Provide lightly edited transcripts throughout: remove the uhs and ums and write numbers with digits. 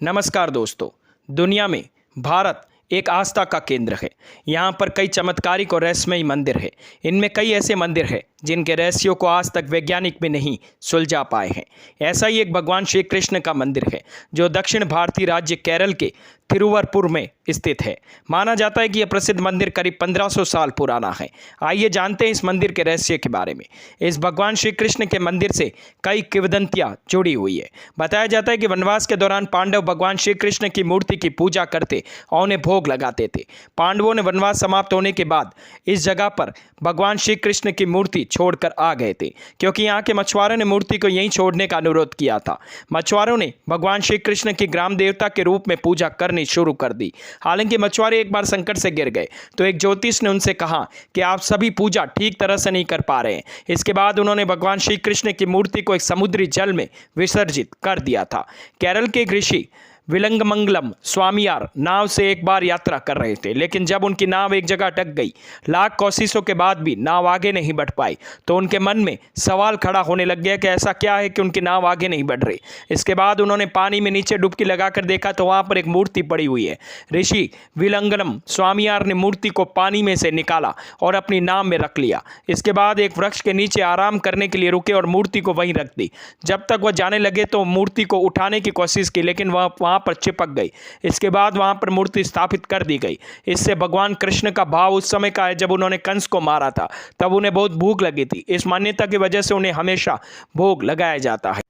नमस्कार दोस्तों। दुनिया में भारत एक आस्था का केंद्र है। यहाँ पर कई चमत्कारिक और रहस्यमयी मंदिर है। इनमें कई ऐसे मंदिर हैं जिनके रहस्यों को आज तक वैज्ञानिक भी नहीं सुलझा पाए हैं। ऐसा ही एक भगवान श्री कृष्ण का मंदिर है जो दक्षिण भारतीय राज्य केरल के तिरुवरपुर में स्थित है। माना जाता है कि यह प्रसिद्ध मंदिर करीब 1500 साल पुराना है। आइए जानते हैं इस मंदिर के रहस्य के बारे में। इस भगवान श्री कृष्ण के मंदिर से कई किंवदंतियां जुड़ी हुई है। बताया जाता है कि वनवास के दौरान पांडव भगवान श्री कृष्ण की मूर्ति की पूजा करते और उन्हें भोग लगाते थे। पांडवों ने वनवास समाप्त होने के बाद इस जगह पर भगवान श्री कृष्ण की मूर्ति छोड़कर आ गए थे, क्योंकि यहाँ के मछुआरों ने मूर्ति को यहीं छोड़ने का अनुरोध किया था। मछुआरों ने भगवान श्री कृष्ण की ग्राम देवता के रूप में पूजा करनी शुरू कर दी। हालांकि मछुआरे एक बार संकट से गिर गए तो एक ज्योतिष ने उनसे कहा कि आप सभी पूजा ठीक तरह से नहीं कर पा रहे हैं। इसके बाद उन्होंने भगवान श्री कृष्ण की मूर्ति को एक समुद्री जल में विसर्जित कर दिया था। केरल के एक ऋषि विलंगमंगलम स्वामियार नाव से एक बार यात्रा कर रहे थे, लेकिन जब उनकी नाव एक जगह अटक गई, लाख कोशिशों के बाद भी नाव आगे नहीं बढ़ पाई, तो उनके मन में सवाल खड़ा होने लग गया कि ऐसा क्या है कि उनकी नाव आगे नहीं बढ़ रही। इसके बाद उन्होंने पानी में नीचे डुबकी लगाकर देखा तो वहाँ पर एक मूर्ति पड़ी हुई है। ऋषि विलंगलम स्वामियार ने मूर्ति को पानी में से निकाला और अपनी नाव में रख लिया। इसके बाद एक वृक्ष के नीचे आराम करने के लिए रुके और मूर्ति को वहीं रख दी। जब तक वह जाने लगे तो मूर्ति को उठाने की कोशिश की, लेकिन वह वहाँ पर चिपक गई। इसके बाद वहां पर मूर्ति स्थापित कर दी गई। इससे भगवान कृष्ण का भाव उस समय का है जब उन्होंने कंस को मारा था, तब उन्हें बहुत भूख लगी थी। इस मान्यता की वजह से उन्हें हमेशा भोग लगाया जाता है।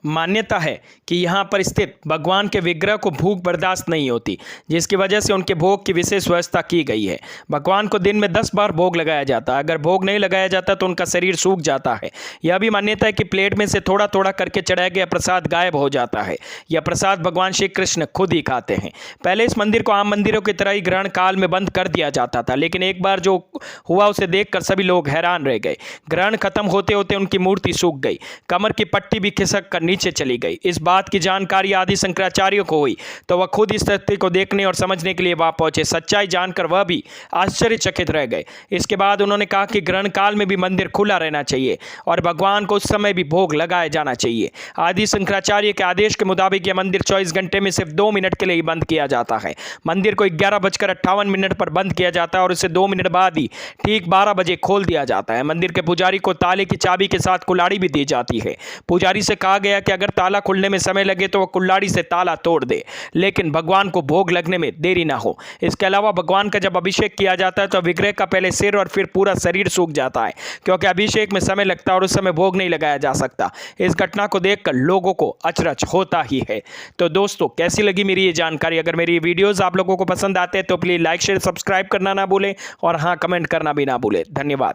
मान्यता है कि यहाँ पर स्थित भगवान के विग्रह को भूख बर्दाश्त नहीं होती, जिसकी वजह से उनके भोग की विशेष व्यवस्था की गई है। भगवान को दिन में 10 बार भोग लगाया जाता है। अगर भोग नहीं लगाया जाता तो उनका शरीर सूख जाता है। यह भी मान्यता है कि प्लेट में से थोड़ा थोड़ा करके चढ़ाया गया प्रसाद गायब हो जाता है। यह प्रसाद भगवान श्री कृष्ण खुद ही खाते हैं। पहले इस मंदिर को आम मंदिरों की तरह ही ग्रहण काल में बंद कर दिया जाता था, लेकिन एक बार जो हुआ उसे देखकर सभी लोग हैरान रह गए। ग्रहण खत्म होते होते उनकी मूर्ति सूख गई, कमर की पट्टी भी खिसक कर नीचे चली गई। इस बात की जानकारी आदि शंकराचार्य को हुई तो वह खुद इस तथ्य को देखने और समझने के लिए वहां पहुंचे। सच्चाई जानकर वह भी आश्चर्यचकित रह गए। इसके बाद उन्होंने कहा कि ग्रहण काल में भी मंदिर खुला रहना चाहिए और भगवान को उस समय भी भोग लगाया जाना चाहिए। आदि शंकराचार्य के आदेश के मुताबिक यह मंदिर 24 घंटे में सिर्फ 2 मिनट के लिए ही बंद किया जाता है। मंदिर को 11:58 पर बंद किया जाता है और इसे 2 मिनट बाद ही ठीक 12 बजे खोल दिया जाता है। मंदिर के पुजारी को ताले की चाबी के साथ कुल्हाड़ी भी दी जाती है। पुजारी से कहा गया कि अगर ताला खुलने में समय लगे तो वह कुल्हाड़ी से ताला तोड़ दे, लेकिन भगवान को भोग लगने में देरी ना हो। इसके अलावा भगवान का जब अभिषेक किया जाता है तो विग्रह का पहले सिर और फिर पूरा शरीर सूख जाता है, क्योंकि अभिषेक में समय लगता है और उस समय भोग नहीं लगाया जा सकता। इस घटना को देखकर लोगों को अचरज होता ही है। तो दोस्तों, कैसी लगी मेरी ये जानकारी? अगर मेरी वीडियोस आप लोगों को पसंद आते हैं तो प्लीज लाइक शेयर सब्सक्राइब करना ना भूलें और हाँ, कमेंट करना भी ना भूलें। धन्यवाद।